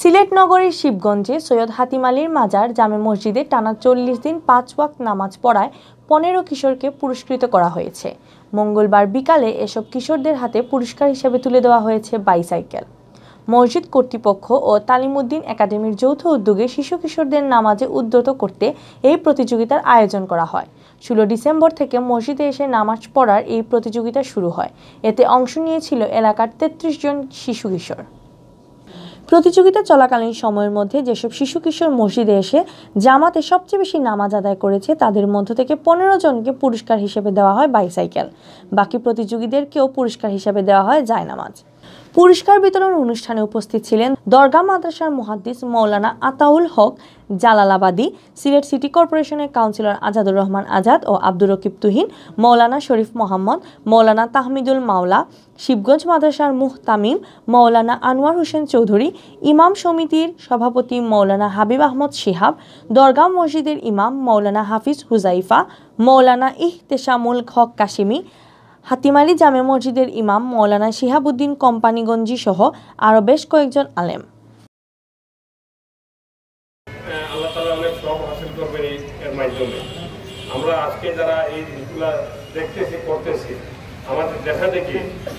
সিলেট নগরীর শিবগঞ্জে সৈয়দ হাতিম আলীর মাজার জামে মসজিদে টানা ৪০ দিন ৫ ওয়াক্ত নামাজ পড়ায় ১৫ কিশোরকে পুরস্কৃত করা হয়েছে। মঙ্গলবার বিকালে এসব কিশোরদের হাতে পুরস্কার হিসেবে তুলে দেওয়া হয়েছে বাইসাইকেল। মসজিদ কর্তৃপক্ষ ও তালিমউদ্দিন একাডেমির যৌথ উদ্যোগে শিশু কিশোরদের নামাজে উদ্যত করতে এই প্রতিযোগিতার আয়োজন করা হয়। ১৬ ডিসেম্বর থেকে মসজিদে এসে নামাজ পড়ার এই প্রতিযোগিতা শুরু হয়। এতে অংশ নিয়েছিল এলাকার ৩৩ জন শিশু কিশোর। প্রতিযোগিতা চলাকালীন সময়ের মধ্যে যেসব শিশু কিশোর মসজিদে এসে জামাতে সবচেয়ে বেশি নামাজ আদায় করেছে তাদের মধ্য থেকে ১৫ জনকে পুরস্কার হিসেবে দেওয়া হয় বাইসাইকেল। বাকি প্রতিযোগীদেরকেও পুরস্কার হিসেবে দেওয়া হয় জায়নামাজ। পুরস্কার বিতরণ অনুষ্ঠানে উপস্থিত ছিলেন দরগাহ মাদ্রাসার মুহাদ্দিস মাওলানা আতাউল হক জালালাবাদী, সিলেট সিটি কর্পোরেশনের কাউন্সিলর আজাদুর রহমান আজাদ ও আব্দুর রকিব তুহিন, মাওলানা শরীফ মোহাম্মদ, মাওলানা তাহমিদুল মাওলা, শিবগঞ্জ মাদ্রাসার মুহতামিম মাওলানা আনোয়ার হোসেন চৌধুরী, ইমাম সমিতির সভাপতি মাওলানা হাবিব আহমদ শিহাব, দরগাহ মসজিদের ইমাম মাওলানা হাফিজ হুজাইফা, মাওলানা ইহতেশামুল হক কাশিমি, হাতিম আলী জামে মসজিদের ইমাম মাওলানা শিহাবুদ্দিন কোম্পানিগঞ্জি সহ আরও বেশ কয়েকজন আলেম। আল্লাহ তাআলা অনেক সওয়াব হাসিল করবেন এর মাধ্যমে। আমরা আজকে যারা এই জিনিসগুলো দেখতেছি করতেছি, আমাদের দেখা দেখি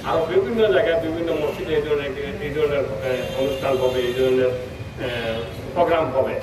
আরো বিভিন্ন জায়গায় বিভিন্ন মসজিদে এই ধরনের অনুষ্ঠান হবে, এই ধরনের প্রোগ্রাম হবে।